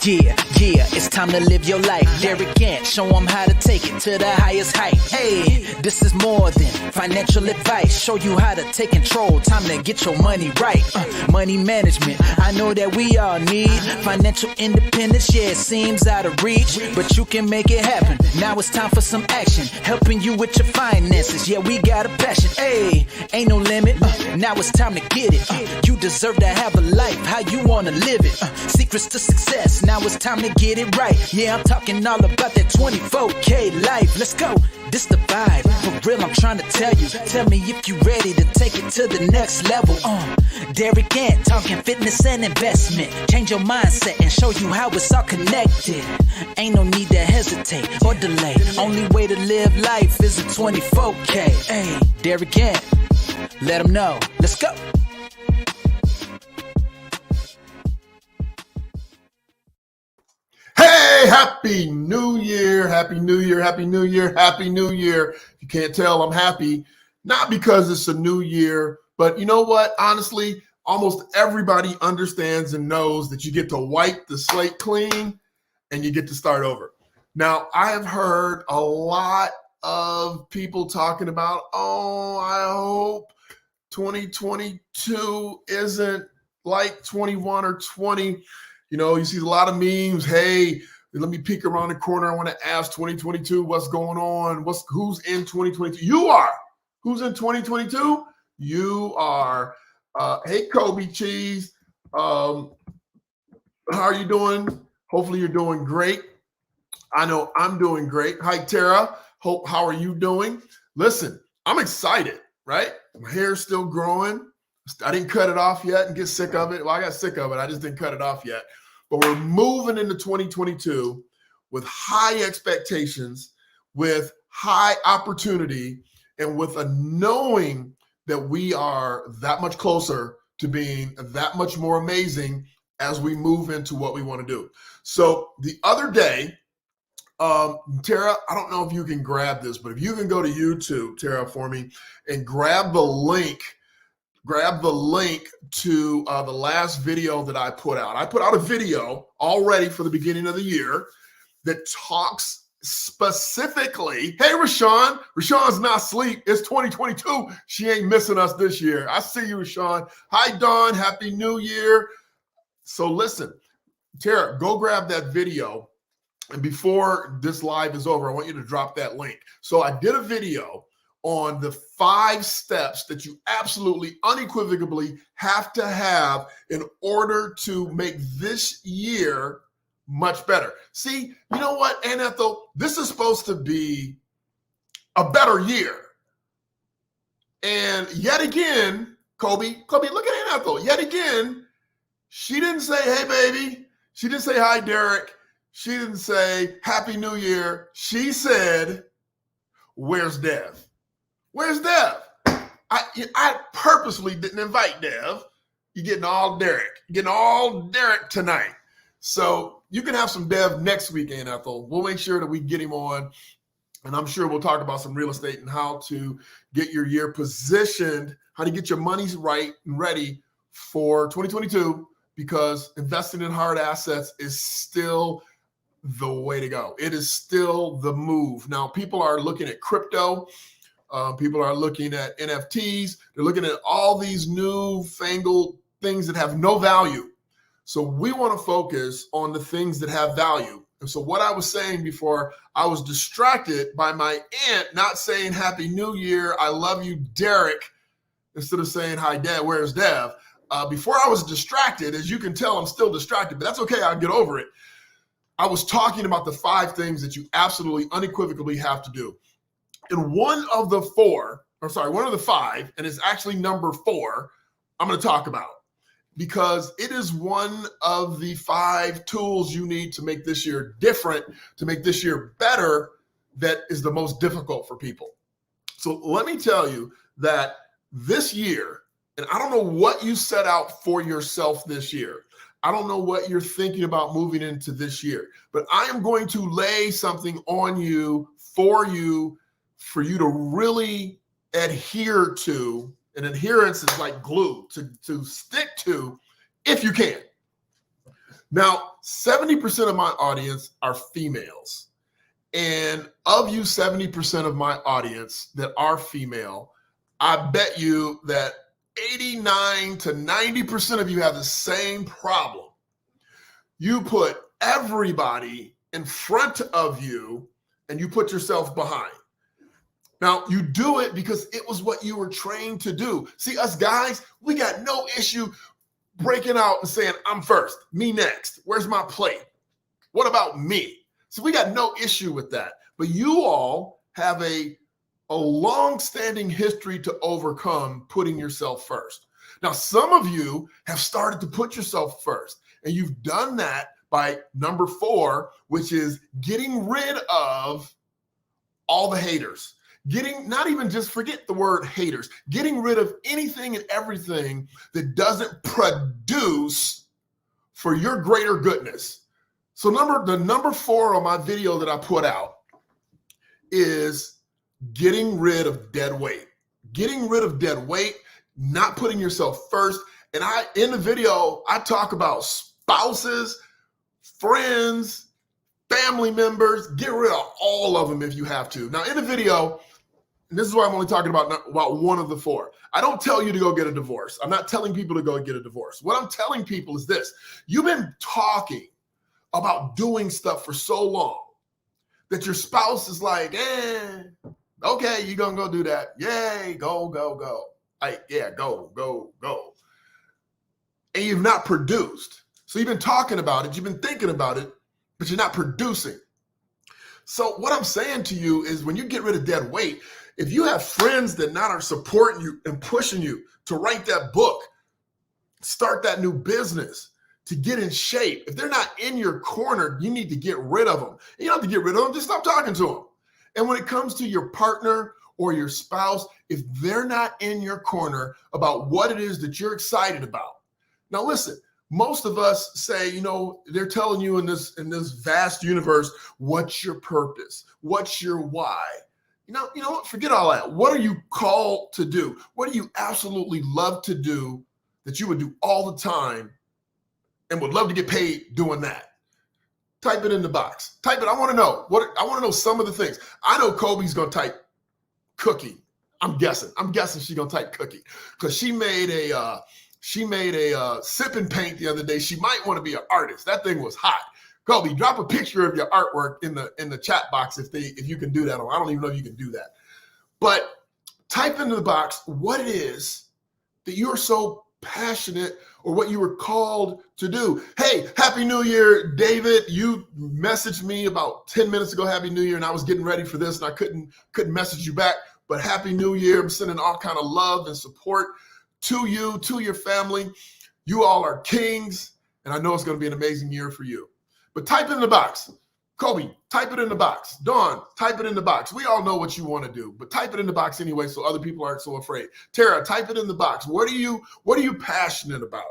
Yeah, it's time to live your life. Derek Gant, show them how to take it to the highest height. Hey, this is more than financial advice. Show you how to take control, time to get your money right. Money management, I know that we all need financial independence. Yeah, it seems out of reach, but you can make it happen. Now it's time for some action, helping you with your finances. Yeah, we got a passion. Hey, ain't no limit. Now it's time to get it. You deserve to have a life how you wanna live it. Secrets to success. Now it's time to get it right. Yeah, I'm talking all about that 24K life. Let's go. This the vibe. For real, I'm trying to tell you. Tell me if you ready to take it to the next level. Derek Gant, talking fitness and investment. Change your mindset and show you how it's all connected. Ain't no need to hesitate or delay. Only way to live life is a 24K. Hey, Derek Gant, let them know. Let's go. Hey, Happy New Year, Happy New Year, Happy New Year, Happy New Year. You can't tell I'm happy, not because it's a new year, but you know what? Honestly, almost everybody understands and knows that you get to wipe the slate clean and you get to start over. Now, I have heard a lot of people talking about, I hope 2022 isn't like 21 or 20. You know, you see a lot of memes. Hey, let me peek around the corner. I want to ask 2022, what's going on? Who's in 2022? You are. Who's in 2022? You are. Hey, Kobe Cheese. How are you doing? Hopefully you're doing great. I know I'm doing great. Hi, Tara. How are you doing? Listen, I'm excited, right? My hair's still growing. I didn't cut it off yet and get sick of it. Well, I got sick of it. I just didn't cut it off yet. But we're moving into 2022 with high expectations, with high opportunity, and with a knowing that we are that much closer to being that much more amazing as we move into what we want to do. So the other day, Tara, I don't know if you can grab this, but if you can go to YouTube, Tara, for me, and grab the link to the last video that I put out. I put out a video already for the beginning of the year that talks specifically. Hey, Rashawn. Rashawn's not asleep. It's 2022. She ain't missing us this year. I see you, Rashawn. Hi, Dawn. Happy New Year. So listen, Tara, go grab that video. And before this live is over, I want you to drop that link. So I did a video on the 5 steps that you absolutely unequivocally have to have in order to make this year much better. See, you know what, Aunt Ethel? This is supposed to be a better year. And yet again, Kobe, look at Aunt Ethel. Yet again, she didn't say, hey, baby. She didn't say, hi, Derek. She didn't say, Happy New Year. She said, where's Dev? Where's Dev? I purposely didn't invite Dev. You're getting all Derek. You're getting all Derek tonight. So you can have some Dev next week, Aunt Ethel. We'll make sure that we get him on. And I'm sure we'll talk about some real estate and how to get your year positioned, how to get your monies right and ready for 2022, because investing in hard assets is still the way to go. It is still the move. Now, people are looking at crypto. People are looking at NFTs. They're looking at all these newfangled things that have no value. So we want to focus on the things that have value. And so what I was saying before, I was distracted by my aunt not saying Happy New Year, I love you, Derek, instead of saying, hi, Dad, where's Dev? Before I was distracted, as you can tell, I'm still distracted, but that's okay. I'll get over it. I was talking about the 5 things that you absolutely unequivocally have to do. And one of the 5, and it's actually number 4, I'm going to talk about, because it is one of the 5 tools you need to make this year different, to make this year better, that is the most difficult for people. So let me tell you that this year, and I don't know what you set out for yourself this year. I don't know what you're thinking about moving into this year, but I am going to lay something on you for you to really adhere to. And adherence is like glue to stick to if you can. Now, 70% of my audience are females. And of you 70% of my audience that are female, I bet you that 89 to 90% of you have the same problem. You put everybody in front of you and you put yourself behind. Now, you do it because it was what you were trained to do. See, us guys, we got no issue breaking out and saying, I'm first, me next. Where's my plate? What about me? So we got no issue with that. But you all have a long-standing history to overcome putting yourself first. Now, some of you have started to put yourself first, and you've done that by number 4, which is getting rid of all the haters. Not even just forget the word haters, getting rid of anything and everything that doesn't produce for your greater goodness. So the number 4 on my video that I put out is getting rid of dead weight. Getting rid of dead weight, not putting yourself first. And in the video, I talk about spouses, friends, family members. Get rid of all of them if you have to. Now in the video, and this is why I'm only talking about one of the 4. I don't tell you to go get a divorce. I'm not telling people to go get a divorce. What I'm telling people is this. You've been talking about doing stuff for so long that your spouse is like, okay, you're going to go do that. Yay, go. Like, yeah, go. And you've not produced. So you've been talking about it. You've been thinking about it, but you're not producing. So what I'm saying to you is when you get rid of dead weight, if you have friends that not are supporting you and pushing you to write that book, start that new business, to get in shape, if they're not in your corner, you need to get rid of them. You don't have to get rid of them, just stop talking to them. And when it comes to your partner or your spouse, if they're not in your corner about what it is that you're excited about. Now listen, most of us say, they're telling you in this vast universe, what's your purpose? What's your why? You know what? Forget all that. What are you called to do? What do you absolutely love to do that you would do all the time and would love to get paid doing that? Type it in the box. Type it. I want to know. I want to know some of the things. I know Kobe's going to type cookie. I'm guessing she's going to type cookie because she made a sip and paint the other day. She might want to be an artist. That thing was hot. Kobe, drop a picture of your artwork in the chat box if you can do that. I don't even know if you can do that. But type into the box what it is that you're so passionate or what you were called to do. Hey, Happy New Year, David. You messaged me about 10 minutes ago, Happy New Year, and I was getting ready for this and I couldn't message you back. But Happy New Year. I'm sending all kind of love and support to you, to your family. You all are kings, and I know it's going to be an amazing year for you. But type it in the box. Kobe, type it in the box. Dawn, type it in the box. We all know what you want to do, but type it in the box anyway so other people aren't so afraid. Tara, type it in the box. What are you passionate about?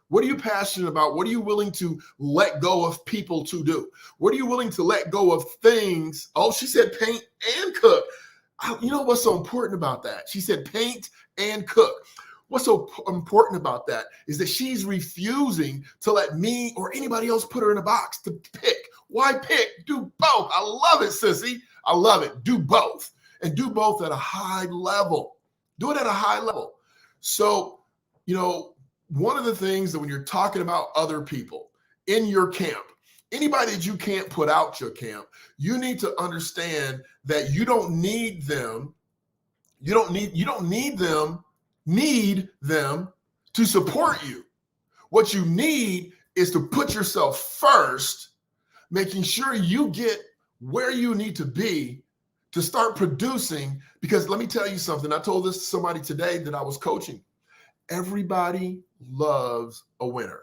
What are you passionate about? What are you willing to let go of people to do? What are you willing to let go of things? Oh, she said paint and cook. You know what's so important about that? She said paint and cook. What's so important about that is that she's refusing to let me or anybody else put her in a box to pick. Why pick? Do both. I love it, sissy. I love it. Do both. And do both at a high level. Do it at a high level. So, one of the things that when you're talking about other people in your camp, anybody that you can't put out your camp, you need to understand that you don't need them. You don't need them to support you. What you need is to put yourself first, making sure you get where you need to be to start producing. Because let me tell you something. I told this to somebody today that I was coaching. Everybody loves a winner.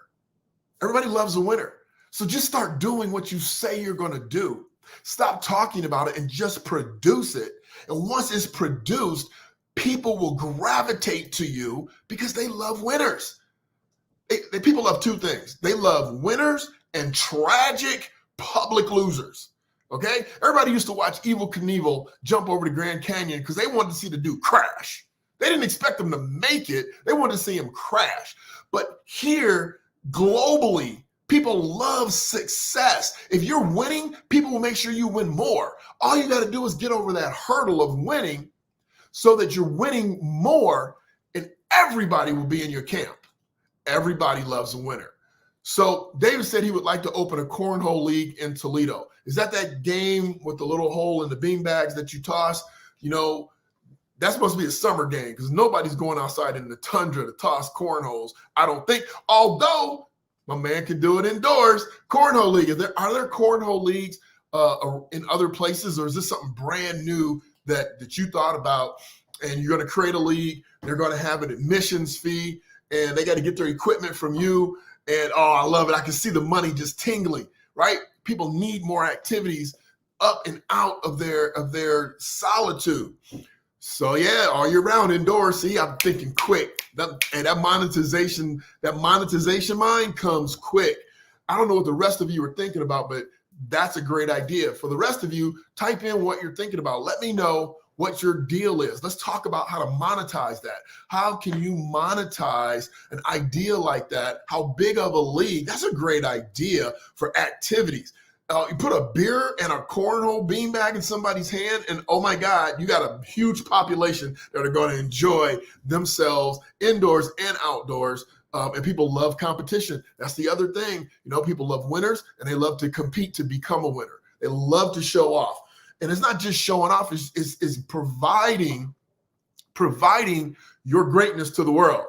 Everybody loves a winner. So just start doing what you say you're going to do. Stop talking about it and just produce it. And once it's produced, people will gravitate to you because they love winners. People love two things. They love winners and tragic public losers. Okay? Everybody used to watch Evel Knievel jump over the Grand Canyon because they wanted to see the dude crash. They didn't expect him to make it. They wanted to see him crash. But here, globally, People love success. If you're winning, people will make sure you win more. All you got to do is get over that hurdle of winning so that you're winning more, and everybody will be in your camp. Everybody loves a winner. So David said he would like to open a cornhole league in Toledo. Is that game with the little hole in the beanbags that you toss? You know, that's supposed to be a summer game because nobody's going outside in the tundra to toss cornholes, I don't think. Although my man can do it indoors. Cornhole league. Are there cornhole leagues in other places, or is this something brand new that you thought about? And you're going to create a league. They're going to have an admissions fee, and they got to get their equipment from you. And oh, I love it. I can see the money just tingling, right? People need more activities up and out of their solitude. So yeah, all year round indoors. See, I'm thinking quick. That monetization mind comes quick. I don't know what the rest of you are thinking about, but that's a great idea. For the rest of you, type in what you're thinking about. Let me know what your deal is. Let's talk about how to monetize that. How can you monetize an idea like that? How big of a league? That's a great idea for activities. You put a beer and a cornhole beanbag in somebody's hand, and oh my God, you got a huge population that are going to enjoy themselves indoors and outdoors. And people love competition. That's the other thing. You know, people love winners, and they love to compete to become a winner. They love to show off. And it's not just showing off, it's providing your greatness to the world.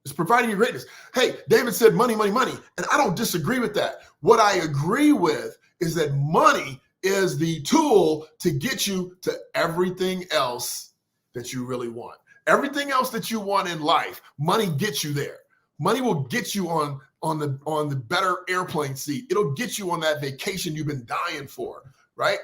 It's providing your greatness. Hey, David said money, money, money. And I don't disagree with that. What I agree with is that money is the tool to get you to everything else that you really want. Everything else that you want in life, money gets you there. Money will get you on the better airplane seat. It'll get you on that vacation you've been dying for, right?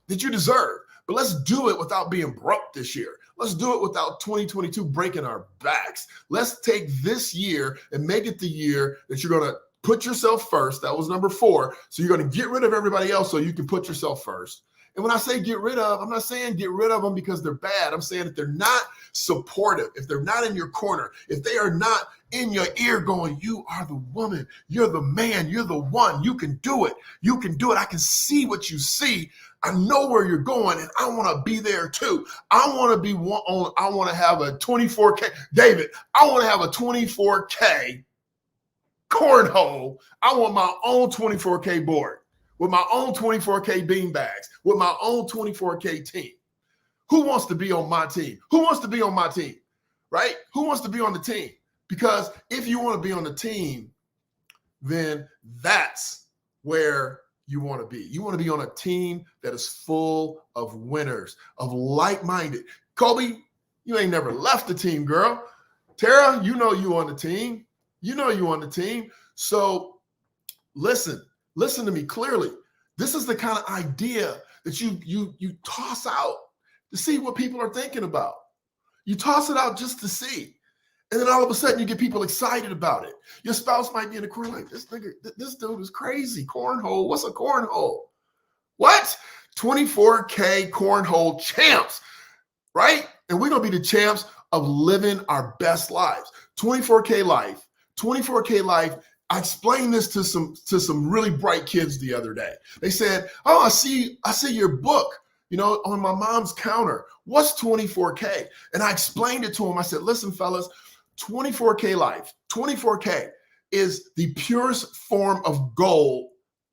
That you deserve. But let's do it without being broke this year. Let's do it without 2022 breaking our backs. Let's take this year and make it the year that you're going to put yourself first. That was number 4. So you're going to get rid of everybody else so you can put yourself first. And when I say get rid of, I'm not saying get rid of them because they're bad. I'm saying if they're not supportive, if they're not in your corner, if they are not in your ear going, you are the woman, you're the man, you're the one, you can do it. You can do it. I can see what you see. I know where you're going, and I want to be there too. I want to have a 24K. David, I want to have a 24K cornhole. I want my own 24K board with my own 24K beanbags, with my own 24K team. Who wants to be on my team? Who wants to be on my team, right? Who wants to be on the team? Because if you want to be on the team, then that's where you want to be. You want to be on a team that is full of winners, of like-minded. Kobe, you ain't never left the team, girl. Tara, you know you on the team. You know you on the team. So listen to me clearly. This is the kind of idea that you toss out to see what people are thinking about. You toss it out just to see. And then all of a sudden you get people excited about it. Your spouse might be in the corner like, this dude is crazy. Cornhole, what's a cornhole? What? 24K cornhole champs, right? And we're going to be the champs of living our best lives. 24K life. 24K life. I explained this to some really bright kids the other day. They said, oh, I see your book, on my mom's counter. What's 24K? And I explained it to them. I said, listen, fellas, 24K life, 24K is the purest form of gold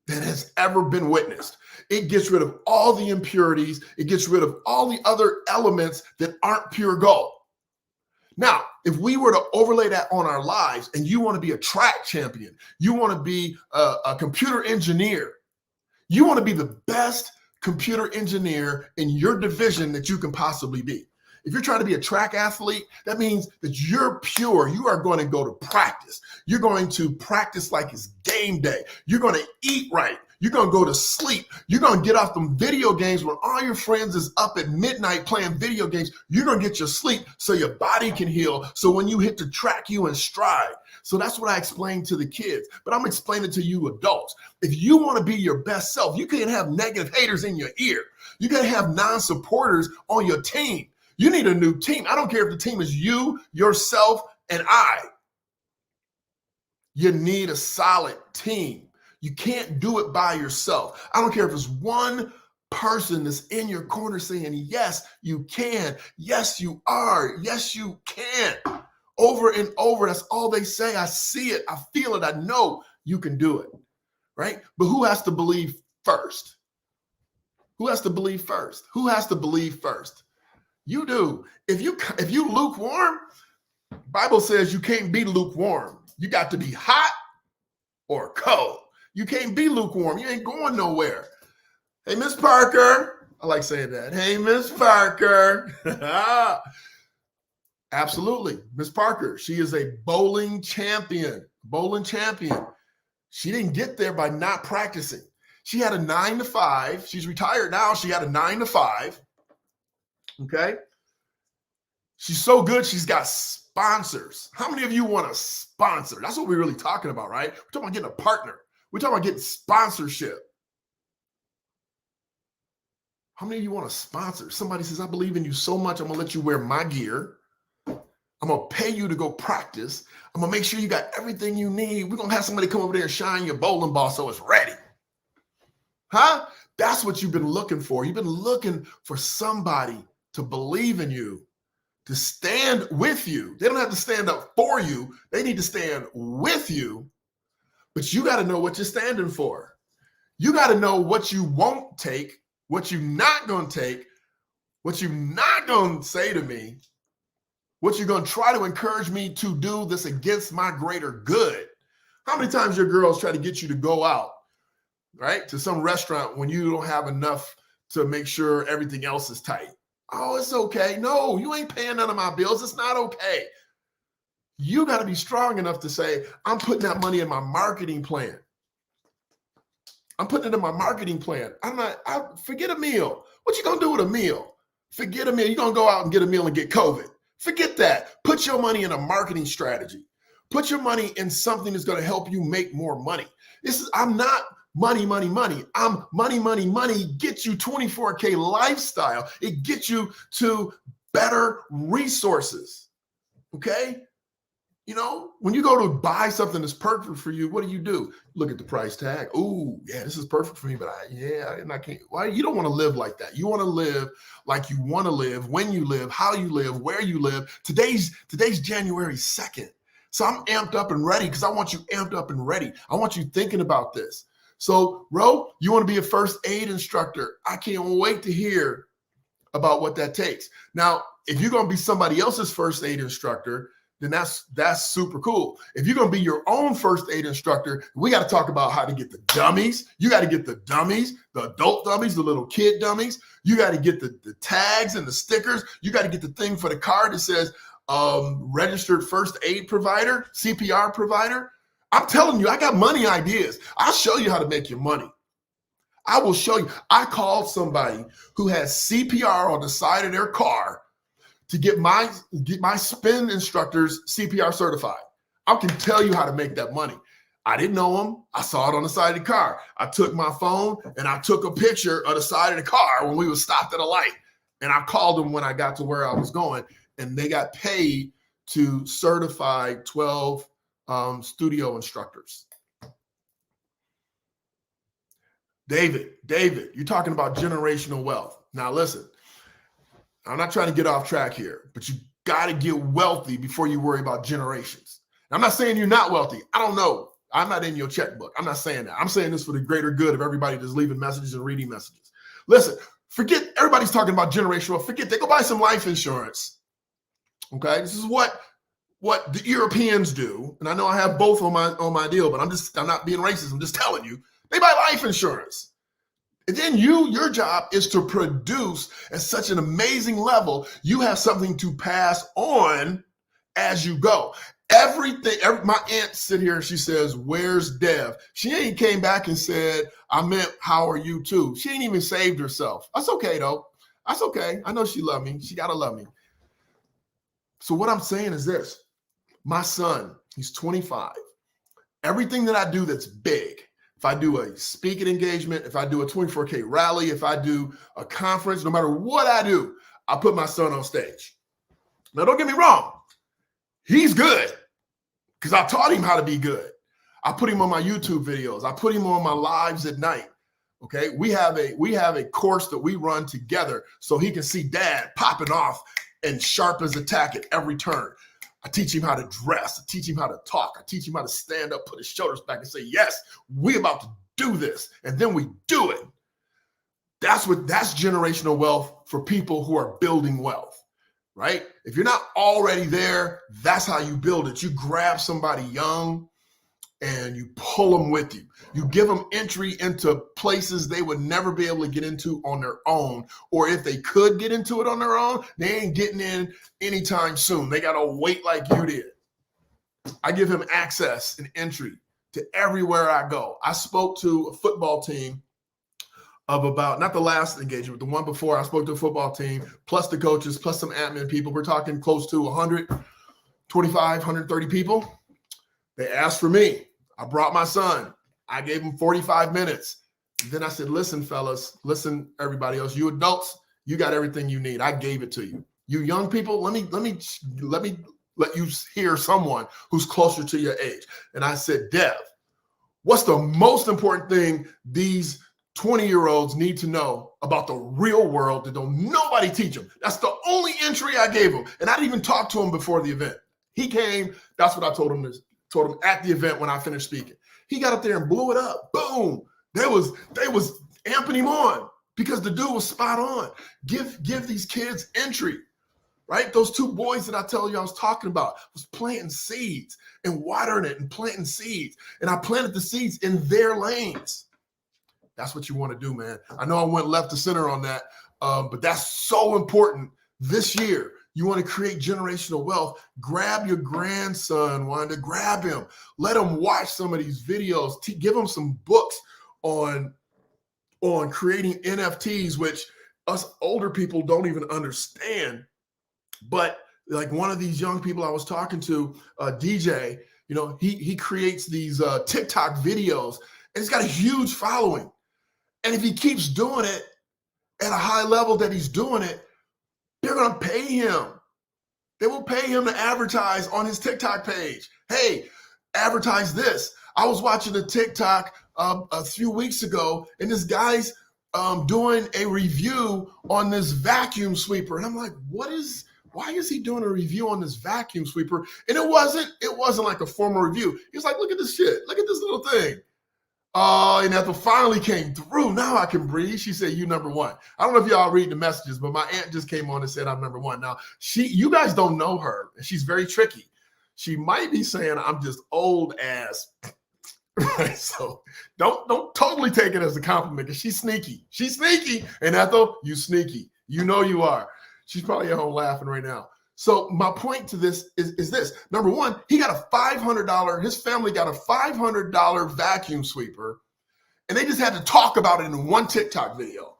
that has ever been witnessed. It gets rid of all the impurities. It gets rid of all the other elements that aren't pure gold. Now, if we were to overlay that on our lives and you want to be a track champion, you want to be a computer engineer, you want to be the best computer engineer in your division that you can possibly be. If you're trying to be a track athlete, that means that you're pure. You are going to go to practice. You're going to practice like it's game day. You're going to eat right. You're going to go to sleep. You're going to get off them video games when all your friends is up at midnight playing video games. You're going to get your sleep so your body can heal. So when you hit the track, you in stride. So that's what I explained to the kids, but I'm explaining to you adults. If you want to be your best self, you can't have negative haters in your ear. You got to have non-supporters on your team. You need a new team. I don't care if the team is you, yourself, and I. You need a solid team. You can't do it by yourself. I don't care if it's one person that's in your corner saying, yes, you can. Yes, you are. Yes, you can. Over and over. That's all they say. I see it. I feel it. I know you can do it. Right? But who has to believe first? Who has to believe first? Who has to believe first? You do. If you lukewarm, Bible says you can't be lukewarm. You got to be hot or cold. You can't be lukewarm. You ain't going nowhere. Hey, Miss Parker. I like saying that. Hey, Miss Parker. Absolutely. Miss Parker. She is a bowling champion. Bowling champion. She didn't get there by not practicing. She had a 9 to 5. She's retired now. She had a 9 to 5. Okay. She's so good. She's got sponsors. How many of you want a sponsor? That's what we're really talking about, right? We're talking about getting a partner. We're talking about getting sponsorship. How many of you want a sponsor? Somebody says, I believe in you so much, I'm going to let you wear my gear. I'm going to pay you to go practice. I'm going to make sure you got everything you need. We're going to have somebody come over there and shine your bowling ball so it's ready. Huh? That's what you've been looking for. You've been looking for somebody to believe in you, to stand with you. They don't have to stand up for you. They need to stand with you. But you got to know what you're standing for. You got to know what you won't take, what you're not going to take, what you're not going to say to me, what you're going to try to encourage me to do that's against my greater good. How many times your girls try to get you to go out, right, to some restaurant when you don't have enough to make sure everything else is tight? Oh, it's okay. No, you ain't paying none of my bills. It's not okay. You got to be strong enough to say, I'm putting that money in my marketing plan. I'm putting it in my marketing plan. Forget a meal. What you going to do with a meal? Forget a meal. You're going to go out and get a meal and get COVID. Forget that. Put your money in a marketing strategy. Put your money in something that's going to help you make more money. I'm not money. I'm money. Get you 24K lifestyle. It gets you to better resources. Okay? You know, when you go to buy something that's perfect for you, what do? Look at the price tag. Ooh, yeah, this is perfect for me, but I can't. Why? You don't want to live like that. You want to live like you want to live, when you live, how you live, where you live. Today's January 2nd. So I'm amped up and ready because I want you amped up and ready. I want you thinking about this. So, Ro, you want to be a first aid instructor. I can't wait to hear about what that takes. Now, if you're going to be somebody else's first aid instructor, then that's super cool. If you're going to be your own first aid instructor, we got to talk about how to get the dummies. You got to get the dummies, the adult dummies, the little kid dummies. You got to get the tags and the stickers. You got to get the thing for the car that says registered first aid provider, CPR provider. I'm telling you, I got money ideas. I'll show you how to make your money. I will show you. I called somebody who has CPR on the side of their car to get my spin instructors CPR certified. I can tell you how to make that money. I didn't know him. I saw it on the side of the car. I took my phone and I took a picture of the side of the car when we were stopped at a light. And I called them when I got to where I was going, and they got paid to certify 12 studio instructors. David, you're talking about generational wealth. Now listen, I'm not trying to get off track here, but you got to get wealthy before you worry about generations. Now, I'm not saying you're not wealthy. I don't know. I'm not in your checkbook. I'm not saying that. I'm saying this for the greater good of everybody that's leaving messages and reading messages. Listen, forget everybody's talking about generational wealth. Forget, they go buy some life insurance. Okay, this is what the Europeans do, and I know I have both on my deal, but I'm not being racist. I'm just telling you, they buy life insurance. And then your job is to produce at such an amazing level, you have something to pass on as you go. My aunt sit here and she says, where's Dev? She ain't came back and said, I meant, how are you too? She ain't even saved herself. That's okay though. That's okay. I know she love me. She gotta love me. So what I'm saying is this, my son, he's 25. Everything that I do that's big, if I do a speaking engagement, if I do a 24K rally, if I do a conference, no matter what I do, I put my son on stage. Now, don't get me wrong. He's good because I taught him how to be good. I put him on my YouTube videos. I put him on my lives at night. Okay, we have a course that we run together so he can see dad popping off and sharp as a tack at every turn. I teach him how to dress. I teach him how to talk. I teach him how to stand up, put his shoulders back and say, yes, we about to do this. And then we do it. That's generational wealth for people who are building wealth, right? If you're not already there, that's how you build it. You grab somebody young and you pull them with you. You give them entry into places they would never be able to get into on their own. Or if they could get into it on their own, they ain't getting in anytime soon. They got to wait like you did. I give him access and entry to everywhere I go. I spoke to a football team of about, not the last engagement, but the one before. I spoke to a football team, plus the coaches, plus some admin people. We're talking close to 125, 130 people. They asked for me. I brought my son. I gave him 45 minutes. Then I said, listen, fellas, listen, everybody else, you adults, you got everything you need. I gave it to you. You young people, let me let you hear someone who's closer to your age. And I said, Dev, what's the most important thing these 20-year-olds need to know about the real world that don't nobody teach them? That's the only entry I gave him. And I didn't even talk to him before the event. He came, that's what I told him at the event when I finished speaking. He got up there and blew it up. Boom. They was amping him on because the dude was spot on. Give these kids entry, right? Those two boys that I told you I was talking about was planting seeds and watering it and planting seeds. And I planted the seeds in their lanes. That's what you want to do, man. I know I went left to center on that, but that's so important this year. You want to create generational wealth, grab your grandson, Wanda, grab him. Let him watch some of these videos. Give him some books on creating NFTs, which us older people don't even understand. But like one of these young people I was talking to, DJ, he creates these TikTok videos, and he's got a huge following. And if he keeps doing it at a high level that he's doing it, they're going to pay him. They will pay him to advertise on his TikTok page. Hey, advertise this. I was watching a TikTok a few weeks ago, and this guy's doing a review on this vacuum sweeper. And I'm like, why is he doing a review on this vacuum sweeper? And it wasn't like a formal review. He was like, look at this shit. Look at this little thing. And Ethel finally came through. Now I can breathe. She said, you number one. I don't know if y'all read the messages, but my aunt just came on and said, I'm number one. Now, you guys don't know her, and she's very tricky. She might be saying I'm just old ass. Right? So don't totally take it as a compliment, because she's sneaky. She's sneaky. And Ethel, you sneaky. You know you are. She's probably at home laughing right now. So my point to this is this. Number one, he got a $500, his family got a $500 vacuum sweeper, and they just had to talk about it in one TikTok video.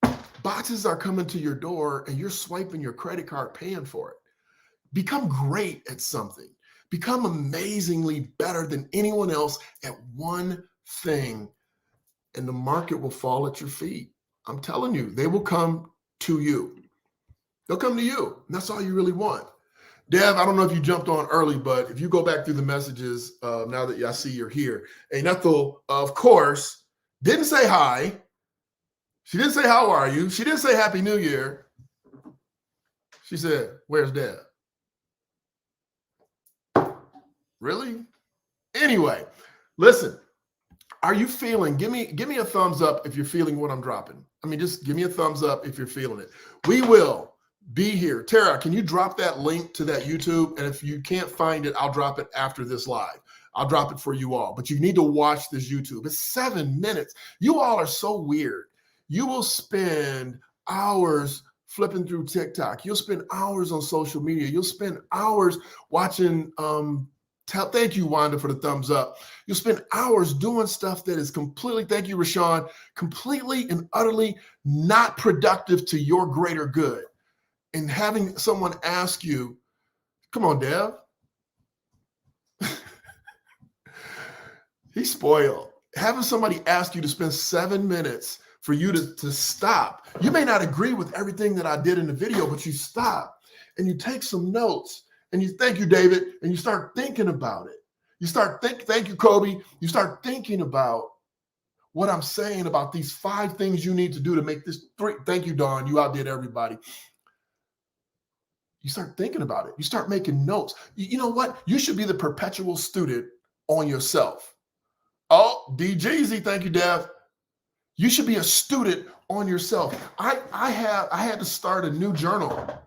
Wow. Boxes are coming to your door, and you're swiping your credit card, paying for it. Become great at something. Become amazingly better than anyone else at one thing, and the market will fall at your feet. I'm telling you, they will come to you. They'll come to you. And that's all you really want. Dev, I don't know if you jumped on early, but if you go back through the messages, now that I see you're here. And Ethel, of course, didn't say hi. She didn't say, how are you? She didn't say Happy New Year. She said, where's Dev? Really? Anyway, listen, are you feeling, give me a thumbs up if you're feeling what I'm dropping. I mean, just give me a thumbs up if you're feeling it. We will be here. Tara, can you drop that link to that YouTube? And if you can't find it, I'll drop it after this live. I'll drop it for you all. But you need to watch this YouTube. It's 7 minutes. You all are so weird. You will spend hours flipping through TikTok. You'll spend hours on social media. You'll spend hours watching thank you, Wanda, for the thumbs up. You'll spend hours doing stuff that is completely, thank you, Rashawn, completely and utterly not productive to your greater good. And having someone ask you, come on, Dev. He's spoiled. Having somebody ask you to spend 7 minutes for you to stop. You may not agree with everything that I did in the video, but you stop and you take some notes and you thank you, David, and you start thinking about it. You start thank you, Kobe. You start thinking about what I'm saying about these 5 things you need to do to make this 3. Thank you, Dawn. You outdid everybody. You start thinking about it. You start making notes. You know what? You should be the perpetual student on yourself. Oh, DGZ, thank you, Dev. You should be a student on yourself. I had to start a new journal.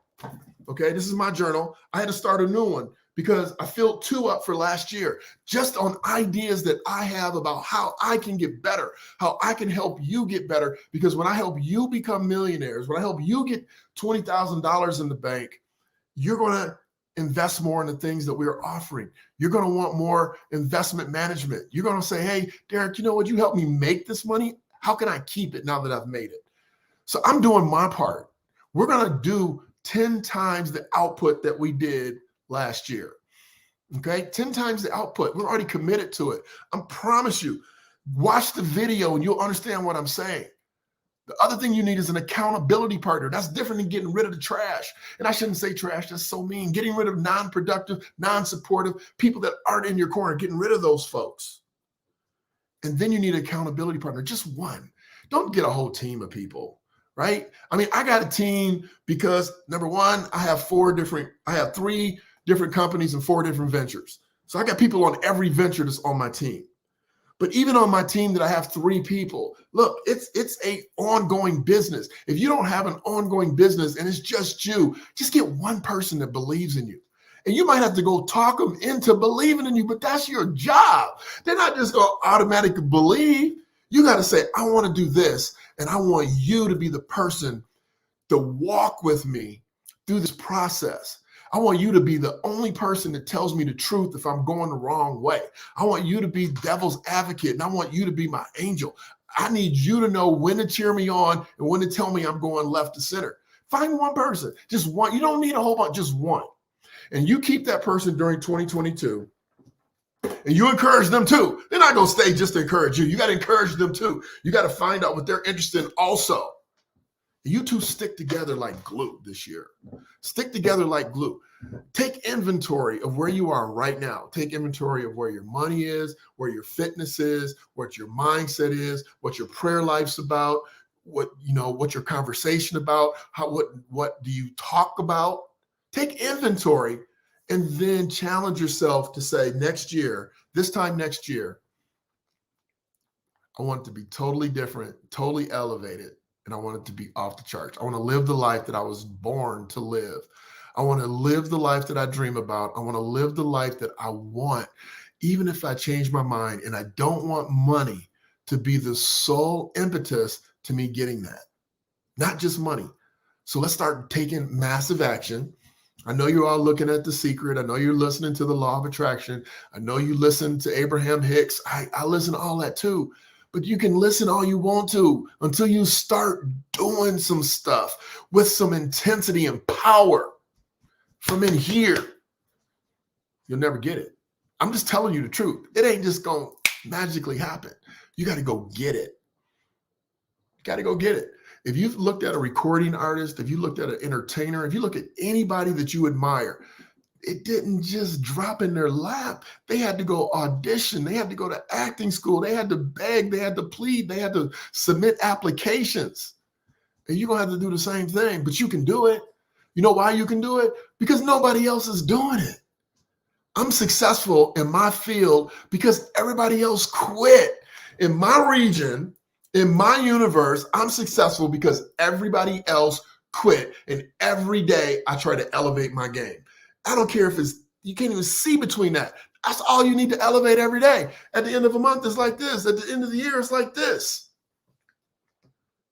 Okay, this is my journal. I had to start a new one because I filled 2 up for last year, just on ideas that I have about how I can get better, how I can help you get better. Because when I help you become millionaires, when I help you get $20,000 in the bank, you're going to invest more in the things that we're offering. You're going to want more investment management. You're going to say, hey, Derek, you know what? You helped me make this money. How can I keep it now that I've made it? So I'm doing my part. We're going to do 10 times the output that we did last year. Okay, 10 times the output. We're already committed to it. I promise you, watch the video and you'll understand what I'm saying. The other thing you need is an accountability partner. That's different than getting rid of the trash. And I shouldn't say trash, that's so mean. Getting rid of non-productive, non-supportive people that aren't in your corner, getting rid of those folks. And then you need an accountability partner, just one. Don't get a whole team of people, right? I mean, I got a team because number one, I have 3 different companies and 4 different ventures. So I got people on every venture that's on my team. But even on my team that I have 3 people, look, it's a ongoing business. If you don't have an ongoing business and it's just you, just get one person that believes in you. And you might have to go talk them into believing in you, but that's your job. They're not just going to automatically believe. You got to say, I want to do this, and I want you to be the person to walk with me through this process. I want you to be the only person that tells me the truth if I'm going the wrong way. I want you to be devil's advocate, and I want you to be my angel. I need you to know when to cheer me on and when to tell me I'm going left to center. Find one person, just one. You don't need a whole bunch, just one. And you keep that person during 2022, and you encourage them too. They're not going to stay just to encourage you. You got to encourage them too. You got to find out what they're interested in also. You two stick together like glue this year. Stick together like glue. Take inventory of where you are right now. Take inventory of where your money is, where your fitness is, what your mindset is, what your prayer life's about, what your conversation about, what do you talk about? Take inventory and then challenge yourself to say next year, this time next year, I want it to be totally different, totally elevated. And I want it to be off the charts. I want to live the life that I was born to live. I want to live the life that I dream about. I want to live the life that I want, even if I change my mind. And I don't want money to be the sole impetus to me getting that. Not just money. So let's start taking massive action. I know you're all looking at The Secret. I know you're listening to the Law of Attraction. I know you listen to Abraham Hicks. I listen to all that too. But you can listen all you want to until you start doing some stuff with some intensity and power from in here. You'll never get it. I'm just telling you the truth. It ain't just going to magically happen. You got to go get it. You got to go get it. If you've looked at a recording artist, if you looked at an entertainer, if you look at anybody that you admire, it didn't just drop in their lap. They had to go audition. They had to go to acting school. They had to beg. They had to plead. They had to submit applications. And you're going to have to do the same thing, but you can do it. You know why you can do it? Because nobody else is doing it. I'm successful in my field because everybody else quit. In my region, in my universe, I'm successful because everybody else quit. And every day I try to elevate my game. I don't care if you can't even see between that. That's all you need to elevate every day. At the end of a month, it's like this. At the end of the year, it's like this.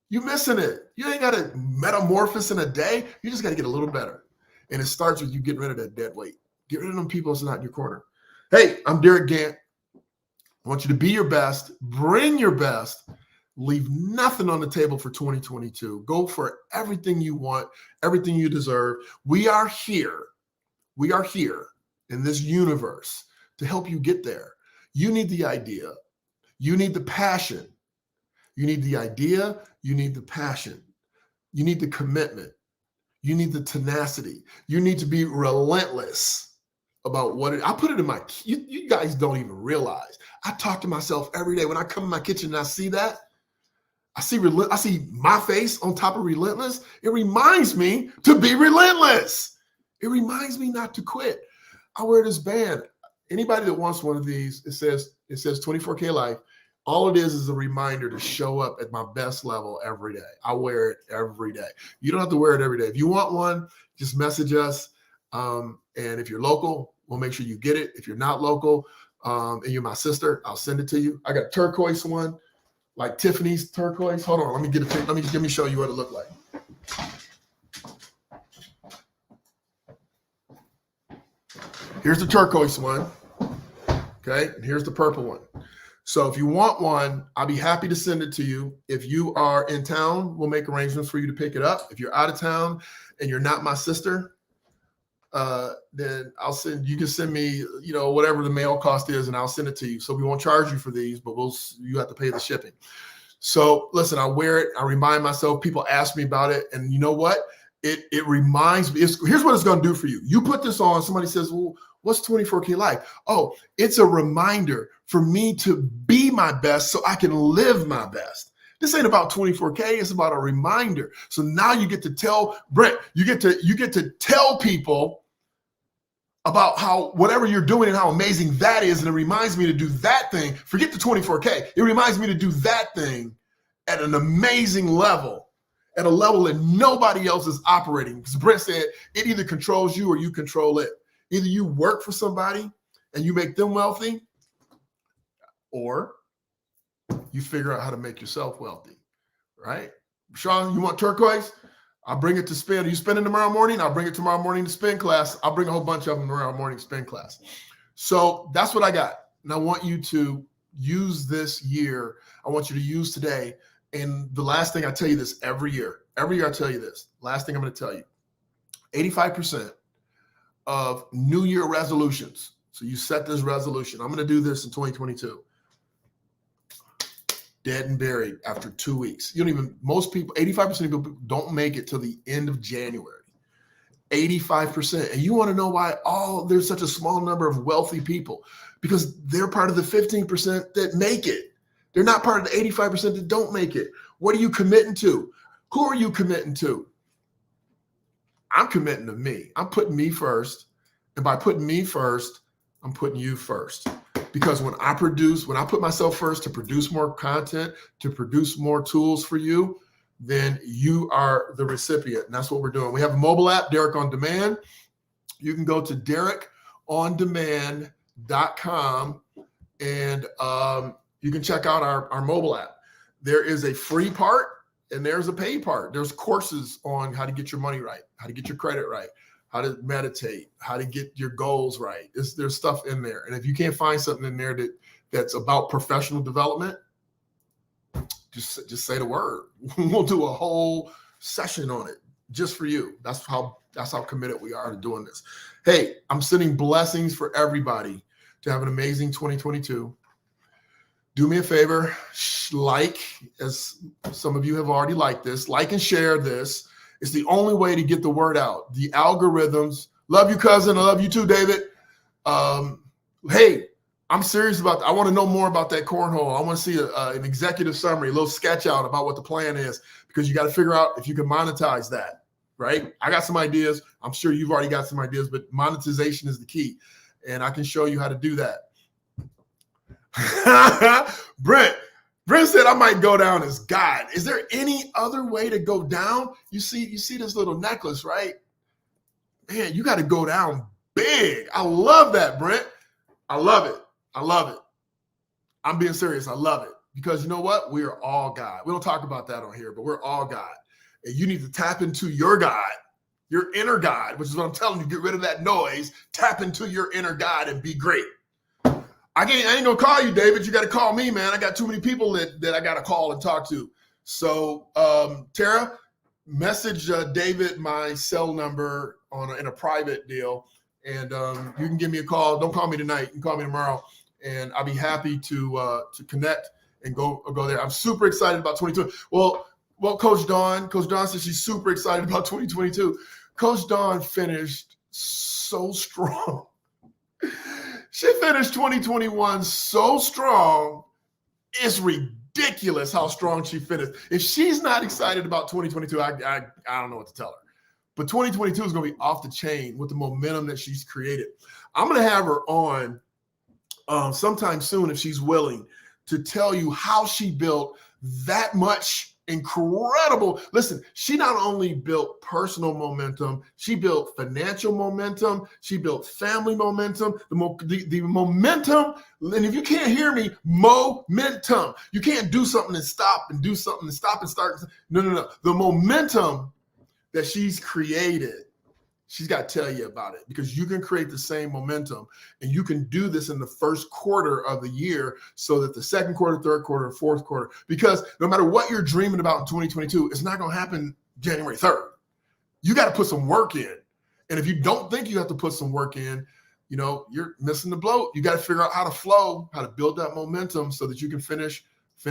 You're missing it. You ain't got to metamorphose in a day. You just got to get a little better. And it starts with you getting rid of that dead weight. Get rid of them people that's not in your corner. Hey, I'm Derek Gant. I want you to be your best. Bring your best. Leave nothing on the table for 2022. Go for everything you want, everything you deserve. We are here. We are here in this universe to help you get there. You need the idea. You need the passion. You need the idea. You need the passion. You need the commitment. You need the tenacity. You need to be relentless about I put it in my, you guys don't even realize. I talk to myself every day. When I come in my kitchen and I see that, I see my face on top of relentless. It reminds me to be relentless. It reminds me not to quit. I wear this band. Anybody that wants one of these, it says 24K Life. All it is a reminder to show up at my best level every day. I wear it every day. You don't have to wear it every day. If you want one, just message us. And if you're local, we'll make sure you get it. If you're not local, and you're my sister, I'll send it to you. I got a turquoise one, like Tiffany's turquoise. Hold on, let me get a picture. Let me show you what it looked like. Here's the turquoise one. Okay, and here's the purple one. So if you want one, I'll be happy to send it to you. If you are in town, we'll make arrangements for you to pick it up. If you're out of town and you're not my sister, then you can send me, whatever the mail cost is, and I'll send it to you. So we won't charge you for these, but you have to pay the shipping. So listen, I wear it. I remind myself, people ask me about it. And you know what? It reminds me, here's what it's going to do for you. You put this on, somebody says, well, what's 24K Life? Oh, it's a reminder for me to be my best so I can live my best. This ain't about 24K. It's about a reminder. So now you get to tell Brent, you get to tell people about how whatever you're doing and how amazing that is. And it reminds me to do that thing. Forget the 24K. It reminds me to do that thing at an amazing level, at a level that nobody else is operating. Because Brent said it either controls you or you control it. Either you work for somebody and you make them wealthy, or you figure out how to make yourself wealthy, right? Sean, you want turquoise? I'll bring it to spin. Are you spinning tomorrow morning? I'll bring it tomorrow morning to spin class. I'll bring a whole bunch of them tomorrow morning to spin class. So that's what I got. And I want you to use this year. I want you to use today. And the last thing I tell you this every year I tell you this. Last thing I'm going to tell you, 85% of New Year resolutions. So you set this resolution. I'm going to do this in 2022. Dead and buried after 2 weeks. Most people, 85% of people don't make it till the end of January. 85%. And you want to know why there's such a small number of wealthy people? Because they're part of the 15% that make it. They're not part of the 85% that don't make it. What are you committing to? Who are you committing to? I'm committing to me. I'm putting me first. And by putting me first, I'm putting you first. Because when I put myself first to produce more content, to produce more tools for you, then you are the recipient. And that's what we're doing. We have a mobile app, Derek On Demand. You can go to derekondemand.com and you can check out our mobile app. There is a free part and there's a paid part. There's courses on how to get your money right, how to get your credit right, how to meditate, how to get your goals right. There's stuff in there. And if you can't find something in there that's about professional development, just say the word. We'll do a whole session on it just for you. That's how committed we are to doing this. Hey, I'm sending blessings for everybody to have an amazing 2022. Do me a favor, as some of you have already liked this, like and share this. It's the only way to get the word out. The algorithms, love you, cousin. I love you too, David. Hey, I'm serious about that. I want to know more about that cornhole. I want to see an executive summary, a little sketch out about what the plan is, because you got to figure out if you can monetize that, right? I got some ideas. I'm sure you've already got some ideas, but monetization is the key. And I can show you how to do that. Brent said I might go down as God. Is there any other way to go down? You see this little necklace, right? Man, you got to go down big. I love that, Brent. I love it. I'm being serious. I love it. Because you know what? We are all God. We don't talk about that on here, but we're all God. And you need to tap into your God, your inner God, which is what I'm telling you. Get rid of that noise. Tap into your inner God and be great. I ain't gonna call you, David. You got to call me, man. I got too many people that I got to call and talk to. So, Tara, message David my cell number in a private deal, and you can give me a call. Don't call me tonight. You can call me tomorrow, and I'll be happy to connect and go there. I'm super excited about 2020. Well, Well, Coach Dawn says she's super excited about 2022. Coach Dawn finished so strong. She finished 2021 so strong. It's ridiculous how strong she finished. If she's not excited about 2022, I don't know what to tell her. But 2022 is going to be off the chain with the momentum that she's created. I'm going to have her on sometime soon, if she's willing, to tell you how she built that much incredible. Listen, she not only built personal momentum, she built financial momentum, she built family momentum, the momentum. And if you can't hear me, momentum. You can't do something and stop and do something and stop and start. No. The momentum that she's created, she's got to tell you about it, because you can create the same momentum, and you can do this in the first quarter of the year so that the second quarter, third quarter, and fourth quarter, because no matter what you're dreaming about in 2022, it's not going to happen January 3rd. You got to put some work in. And if you don't think you have to put some work in, you're missing the boat. You got to figure out how to flow, how to build that momentum so that you can finish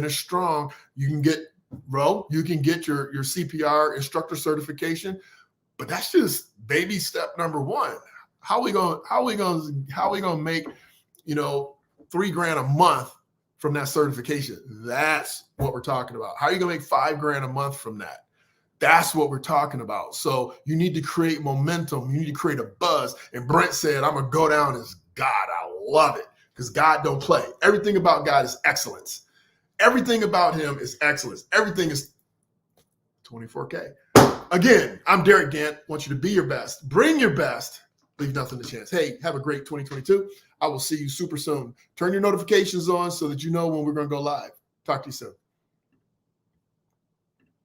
strong. You can get your CPR instructor certification. But that's just baby step number one. How we gonna make $3,000 a month from that certification? That's what we're talking about. How are you gonna make $5,000 a month from that? That's what we're talking about. So you need to create momentum. You need to create a buzz. And Brent said, "I'm gonna go down as God." I love it, because God don't play. Everything about God is excellence. Everything about him is excellence. Everything is 24K. Again, I'm Derek Gant. I want you to be your best. Bring your best. Leave nothing to chance. Hey, have a great 2022. I will see you super soon. Turn your notifications on so that you know when we're going to go live. Talk to you soon.